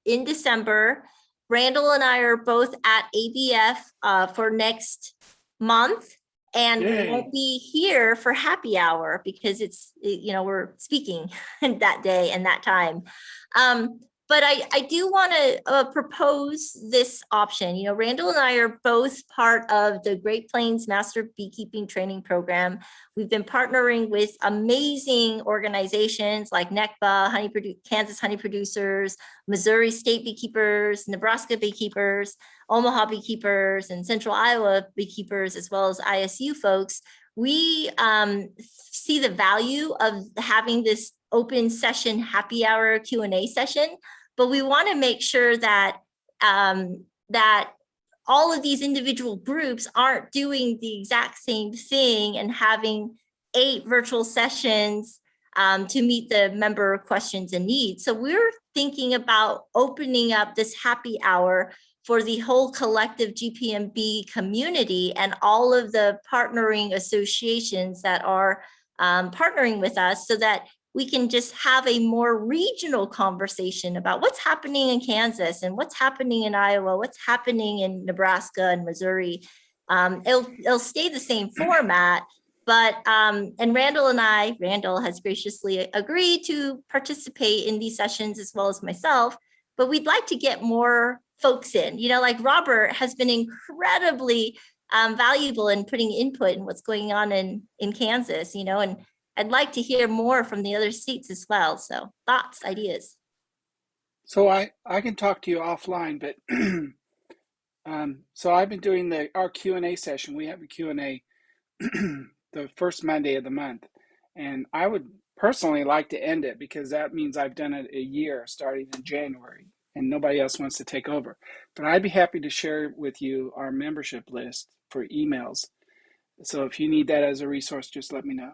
in December. Randall and I are both at ABF for next month, and we won't be here for happy hour because it's, we're speaking that day and that time. But I do want to propose this option. You know, Randall and I are both part of the Great Plains Master Beekeeping Training Program. We've been partnering with amazing organizations like NECBA, Kansas Honey Producers, Missouri State Beekeepers, Nebraska Beekeepers, Omaha Beekeepers, and Central Iowa Beekeepers, as well as ISU folks. We see the value of having this open session happy hour Q&A session, but we want to make sure that that all of these individual groups aren't doing the exact same thing and having 8 virtual sessions to meet the member questions and needs. So we're thinking about opening up this happy hour for the whole collective GPMB community and all of the partnering associations that are partnering with us, so that we can just have a more regional conversation about what's happening in Kansas and what's happening in Iowa, what's happening in Nebraska and Missouri. It'll stay the same format, but and Randall has graciously agreed to participate in these sessions as well as myself, but we'd like to get more folks in. You know, like Robert has been incredibly valuable in putting input in what's going on in Kansas, you know, and I'd like to hear more from the other seats as well. So thoughts, ideas. So I can talk to you offline, but so I've been doing our Q&A session. We have a Q&A the first Monday of the month, and I would personally like to end it because that means I've done it a year starting in January and nobody else wants to take over. But I'd be happy to share with you our membership list for emails. So if you need that as a resource, just let me know.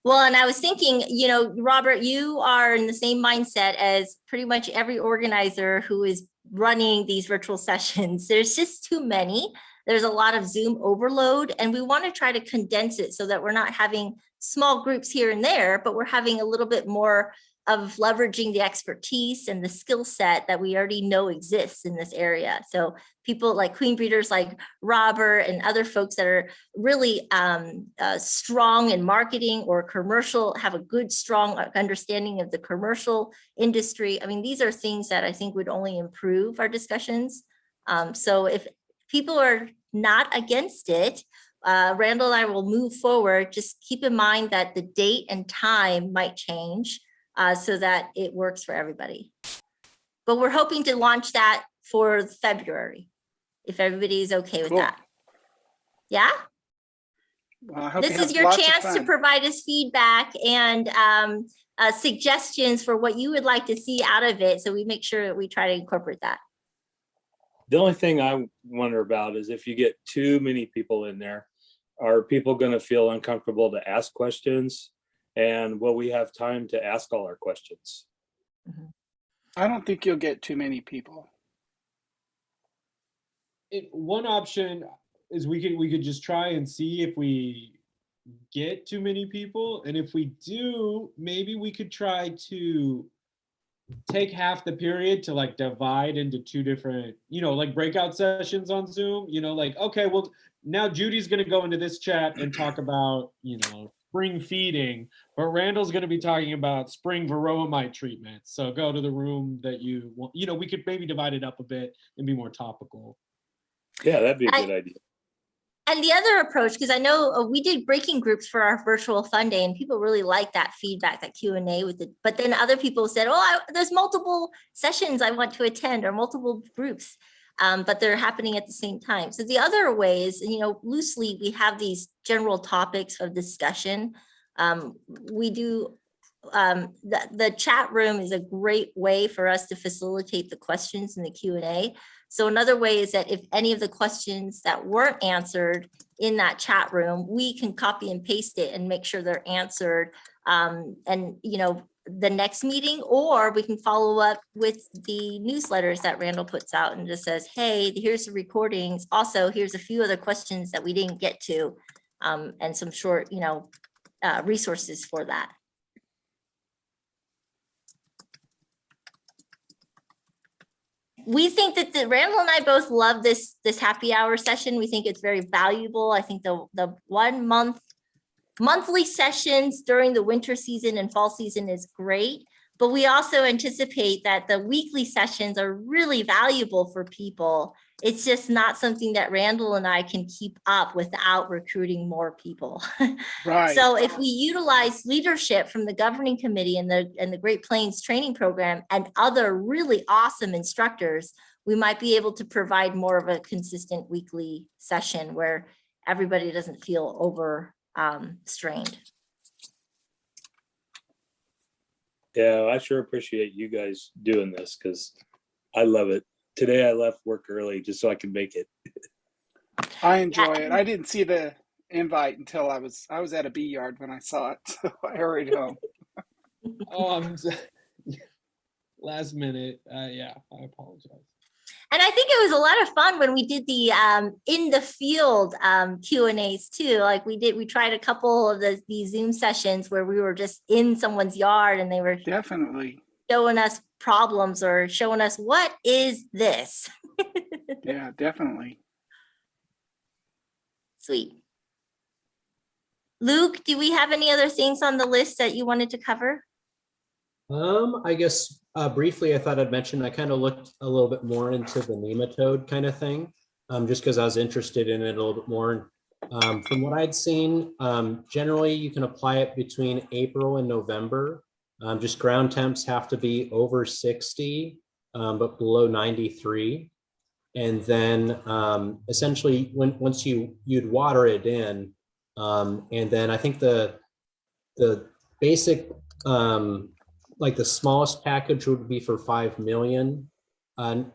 Well, and I was thinking, you know, Robert, you are in the same mindset as pretty much every organizer who is running these virtual sessions. There's just too many. There's a lot of Zoom overload, and we want to try to condense it so that we're not having small groups here and there, but we're having a little bit more of leveraging the expertise and the skill set that we already know exists in this area. So people like queen breeders like Robert and other folks that are really strong in marketing or commercial, have a good, strong understanding of the commercial industry. I mean, these are things that I think would only improve our discussions. So if people are not against it, Randall and I will move forward. Just keep in mind that the date and time might change so that it works for everybody. But we're hoping to launch that for February, if everybody's okay with that. Yeah? Well, I hope This is your chance to provide us feedback and suggestions for what you would like to see out of it. So we make sure that we try to incorporate that. The only thing I wonder about is if you get too many people in there, are people going to feel uncomfortable to ask questions? And will we have time to ask all our questions? I don't think you'll get too many people. One option is we could just try and see if we get too many people, and if we do, maybe we could try to take half the period to like divide into 2 different, you know, like breakout sessions on Zoom. You know, like, okay, well, now Judy's going to go into this chat and talk about, you know, spring feeding, but Randall's going to be talking about spring varroa mite treatment. So go to the room that you want. You know, we could maybe divide it up a bit and be more topical. Yeah, that'd be a good idea. And the other approach, because I know we did breaking groups for our virtual fun day, and people really liked that feedback, that Q&A with it. But then other people said, oh, there's multiple sessions I want to attend, or multiple groups, but they're happening at the same time. So the other way is, you know, loosely, we have these general topics of discussion. We do, the chat room is a great way for us to facilitate the questions in the Q&A. So another way is that if any of the questions that weren't answered in that chat room, we can copy and paste it and make sure they're answered. And, you know, the next meeting, or we can follow up with the newsletters that Randall puts out and just says, hey, here's the recordings. Also, here's a few other questions that we didn't get to, and some short, you know, resources for that. We think that Randall and I both love this happy hour session. We think it's very valuable. I think the 1 month monthly sessions during the winter season and fall season is great. But we also anticipate that the weekly sessions are really valuable for people. It's just not something that Randall and I can keep up without recruiting more people. Right. So if we utilize leadership from the governing committee and the Great Plains training program and other really awesome instructors, we might be able to provide more of a consistent weekly session where everybody doesn't feel over strained. Yeah, I sure appreciate you guys doing this because I love it. Today I left work early just so I could make it. I enjoy it. I didn't see the invite until I was at a bee yard when I saw it, so I hurried home. Oh, last minute. Yeah, I apologize. And I think it was a lot of fun when we did the in the field Q&As too. Like we tried a couple of these Zoom sessions where we were just in someone's yard and they were Definitely. showing us problems or showing us what is this. Yeah, definitely. Sweet. Luke, do we have any other things on the list that you wanted to cover? I guess briefly, I thought I'd mention, I kind of looked a little bit more into the nematode kind of thing, just because I was interested in it a little bit more. From what I'd seen, generally you can apply it between April and November. Just ground temps have to be over 60, but below 93. And then essentially once you'd water it in, and then I think the basic, like the smallest package would be for 5 million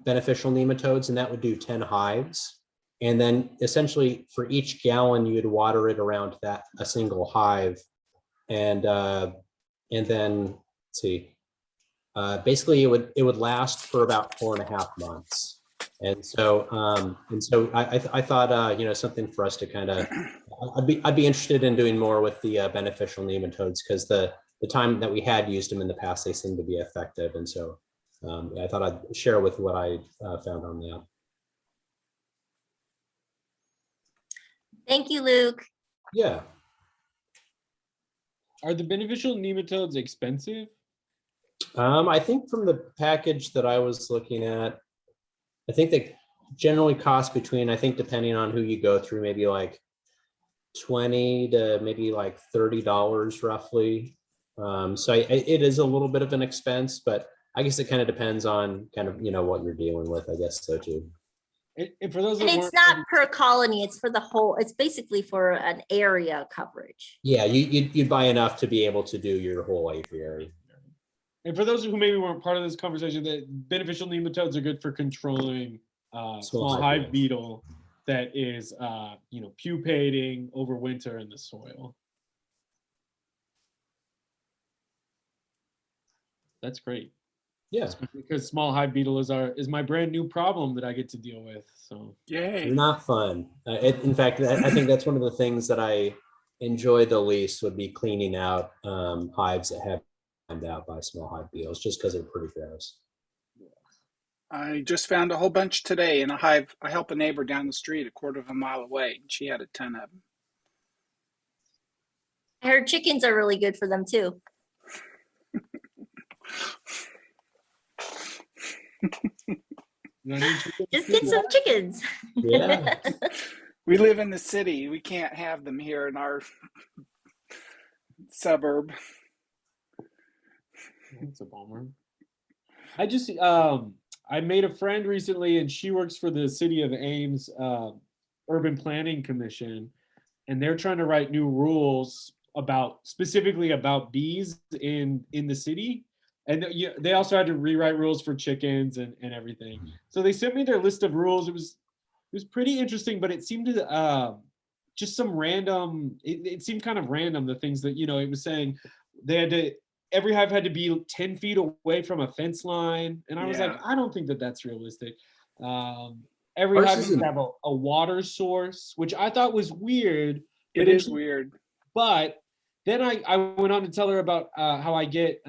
beneficial nematodes, and that would do 10 hives. And then essentially for each gallon, you'd water it around a single hive. And then let's see, basically it would last for about 4.5 months. And so I thought something for us to kind of, I'd be interested in doing more with the beneficial nematodes, because the time that we had used them in the past, they seem to be effective. And so I thought I'd share with what I found on that. Thank you, Luke. Yeah. Are the beneficial nematodes expensive? I think from the package that I was looking at, I think they generally cost between, I think depending on who you go through, maybe like $20 to maybe like $30 roughly. So it is a little bit of an expense, but I guess it kind of depends on kind of, what you're dealing with, I guess so too. And for those And that it's not per colony, it's for the whole, it's basically for an area coverage. Yeah, you'd buy enough to be able to do your whole apiary. And for those who maybe weren't part of this conversation, the beneficial nematodes are good for controlling small hive beetle that is, pupating over winter in the soil. That's great. Yeah, because small hive beetle is my brand new problem that I get to deal with. So Yay. not fun. In fact, I think that's one of the things that I enjoy the least would be cleaning out hives that have been out by small hive beetles, just because they're pretty gross. I just found a whole bunch today in a hive. I help a neighbor down the street a quarter of a mile away, and she had a ton of them. I heard chickens are really good for them too. Just get some chickens. Yeah. We live in the city. We can't have them here in our suburb. That's a bummer. I just I made a friend recently, and she works for the City of Ames Urban Planning Commission, and they're trying to write new rules specifically about bees in the city. And they also had to rewrite rules for chickens and everything. So they sent me their list of rules. It was pretty interesting, but it seemed to just some random. It seemed kind of random, the things that it was saying. Every hive had to be 10 feet away from a fence line, and I was like, I don't think that's realistic. Every hive has to have a water source, which I thought was weird. It is weird. But then I went on to tell her about how I get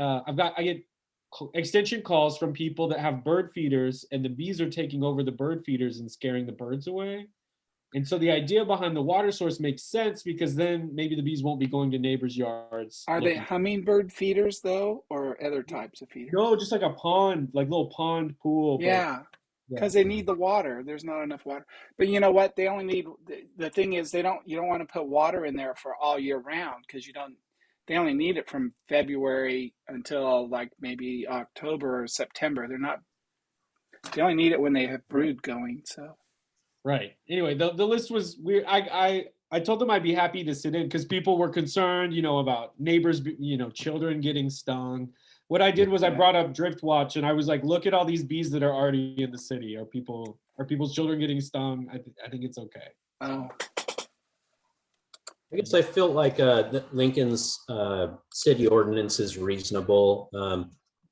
extension calls from people that have bird feeders, and the bees are taking over the bird feeders and scaring the birds away. And so the idea behind the water source makes sense because then maybe the bees won't be going to neighbors' yards. Are they looking- hummingbird feeders though, or other types of feeders? No, just like a pond, like little pond pool. but- Yeah, because they need the water. There's not enough water. But you know what? They only need, the thing is you don't want to put water in there for all year round, because they only need it from February until like maybe October or September. They only need it when they have brood going. So Right. Anyway, the list was weird. I told them I'd be happy to sit in because people were concerned, about neighbors, children getting stung. What I did was I brought up Drift Watch and I was like, look at all these bees that are already in the city. Are people's children getting stung? I think it's okay. oh, I guess I feel like Lincoln's city ordinance is reasonable. I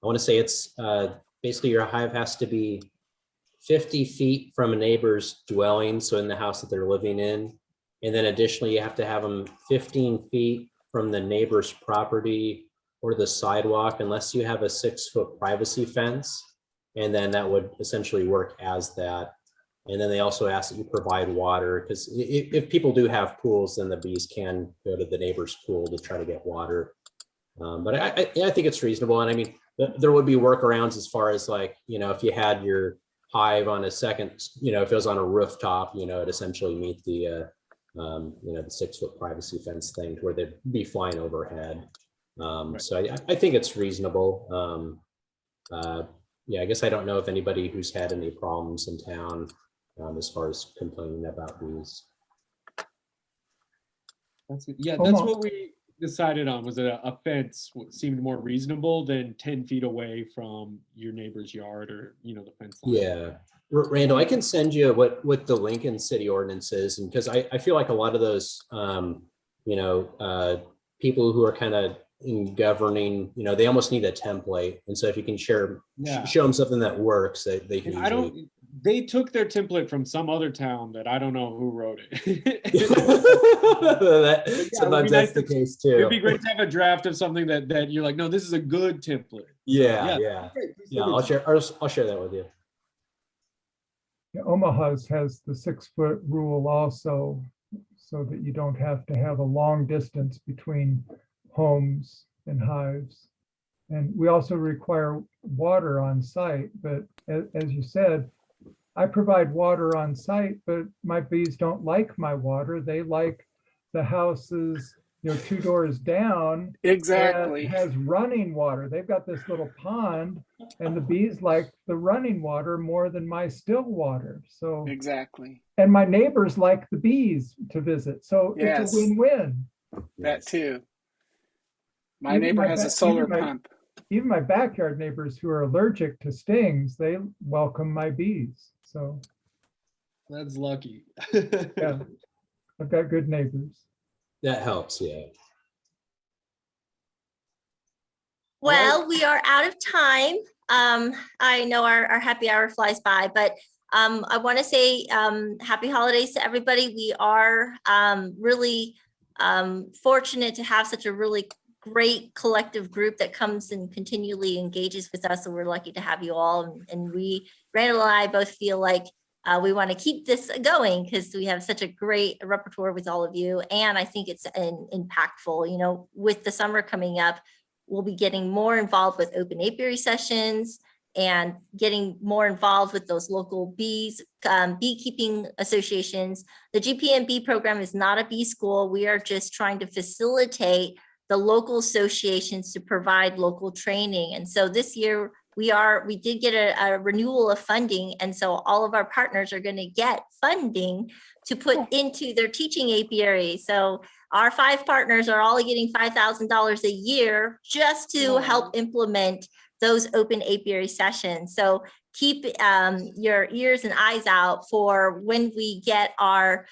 want to say it's basically your hive has to be 50 feet from a neighbor's dwelling, so in the house that they're living in. And then additionally, you have to have them 15 feet from the neighbor's property or the sidewalk, unless you have a 6-foot privacy fence. And then that would essentially work as that. And then they also ask that you provide water, because if people do have pools, then the bees can go to the neighbor's pool to try to get water. But I think it's reasonable. And I mean, there would be workarounds as far as like, if you had your hive on a second, if it was on a rooftop, it'd essentially meet the 6-foot privacy fence thing to where they'd be flying overhead. So I think it's reasonable. I guess I don't know if anybody who's had any problems in town as far as complaining about bees. That's what we decided on, was that a fence seemed more reasonable than 10 feet away from your neighbor's yard or, the fence line. Yeah. Randall, I can send you what the Lincoln city ordinance is, and because I feel like a lot of those, people who are kind of in governing, they almost need a template. And so if you can show them something that works, they can. They took their template from some other town that I don't know who wrote it. Sometimes that's the case too. It'd be great to have a draft of something that you're like, no, this is a good template. Yeah. I'll share that with you. Yeah, Omaha's has the 6-foot rule also, so that you don't have to have a long distance between homes and hives. And we also require water on site, but as you said, I provide water on site, but my bees don't like my water. They like the houses, 2 doors down. exactly. That has running water. They've got this little pond, and the bees like the running water more than my still water. So Exactly. and my neighbors like the bees to visit. So Yes. it's a win-win. That too. My Even neighbor my has a ba- solar even my- pump. Even my backyard neighbors who are allergic to stings, they welcome my bees. So That's lucky. yeah, I've got good neighbors. That helps, yeah. Well, we are out of time. I know our happy hour flies by, but I want to say happy holidays to everybody. We are really fortunate to have such a really great collective group that comes and continually engages with us. So we're lucky to have you all. And Randall and I both feel like we want to keep this going because we have such a great repertoire with all of you. And I think it's impactful, with the summer coming up, we'll be getting more involved with open apiary sessions and getting more involved with those local beekeeping associations. The GPMB program is not a bee school. We are just trying to facilitate the local associations to provide local training. And so this year we did get a renewal of funding. And so all of our partners are going to get funding to put into their teaching apiary. So our 5 partners are all getting $5,000 a year just to help implement those open apiary sessions. So keep your ears and eyes out for when we get our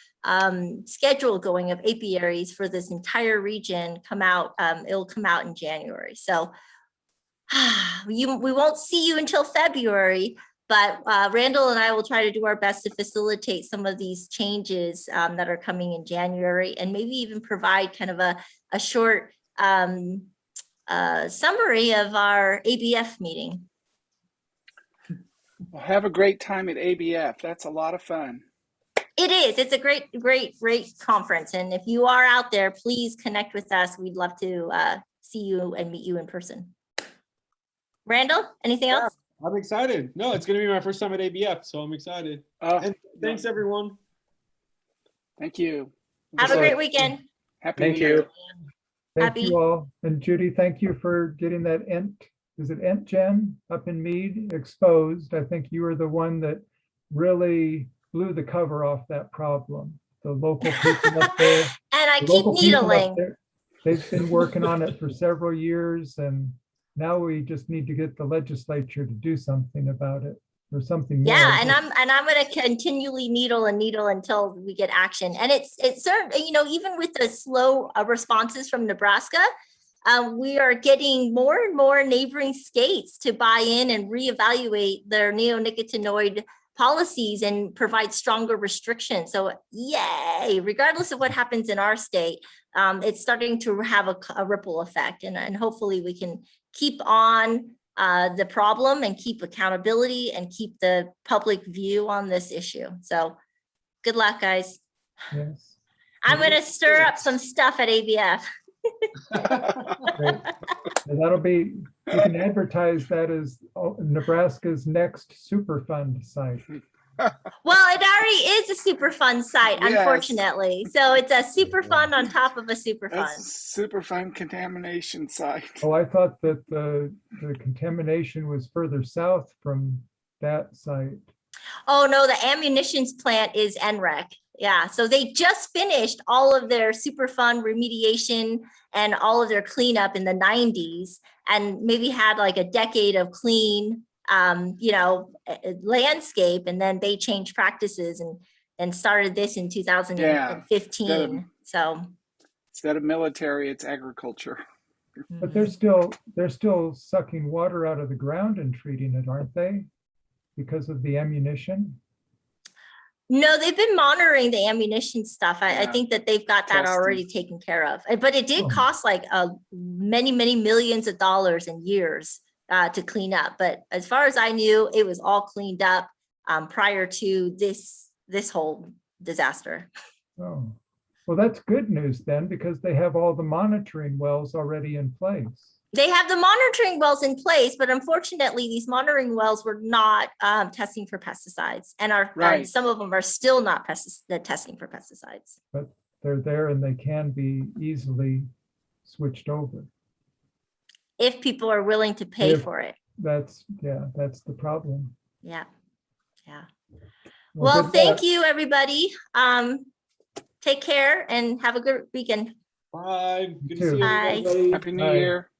schedule going of apiaries for this entire region come out. It'll come out in January. So we won't see you until February, but Randall and I will try to do our best to facilitate some of these changes that are coming in January, and maybe even provide kind of a short summary of our ABF meeting. Well, have a great time at ABF. That's a lot of fun. It is. It's a great conference. And if you are out there, please connect with us. We'd love to see you and meet you in person. Randall, anything Yeah. else? I'm excited. No, it's going to be my first time at ABF, so I'm excited. And thanks, everyone. Thank you. Have a great weekend. Happy Thank New Year. you. Thank Happy. you all. And Judy, thank you for getting that is it Gen up in Mead exposed? I think you were the one that really blew the cover off that problem. The local people up there. And I the keep local people up needling. there, they've been working on it for several years, and now we just need to get the legislature to do something about it or something more. Yeah, and I'm going to continually needle until we get action. And it's certain, you know, even with the slow responses from Nebraska, we are getting more and more neighboring states to buy in and reevaluate their neonicotinoid policies and provide stronger restrictions. So yay, regardless of what happens in our state, it's starting to have a ripple effect, and hopefully we can keep on the problem and keep accountability and keep the public view on this issue. So good luck, guys. Yes. I'm going to stir up some stuff at ABF. Great. And that'll be, we can advertise that as Nebraska's next Superfund site. Well, it already is a super fun site, Yes. unfortunately. So it's a super fun on top of a super fun. That's a super fun contamination site. Oh, I thought that the contamination was further south from that site. Oh, no, the ammunitions plant is NREC. Yeah, so they just finished all of their super fun remediation and all of their cleanup in the 90s, and maybe had like a decade of clean landscape, and then they changed practices and started this in 2015. So Instead of military, it's agriculture. But they're still sucking water out of the ground and treating it, aren't they? Because of the ammunition. no, they've been monitoring the ammunition stuff. I Yeah. think that they've got that Testing. already taken care of. But it did Oh. cost like many millions of dollars and years to clean up. But as far as I knew, it was all cleaned up prior to this whole disaster. Oh, well, that's good news then, because they have all the monitoring wells already in place. They have the monitoring wells in place, but unfortunately, these monitoring wells were not testing for pesticides, and Right. some of them are still not testing for pesticides. But they're there and they can be easily switched over. If people are willing to pay If- for it. That's the problem. Yeah. Well, good thank luck. you, everybody. Take care and have a good weekend. Bye. Good to too. see you, Bye. everybody. Happy New Bye. Year.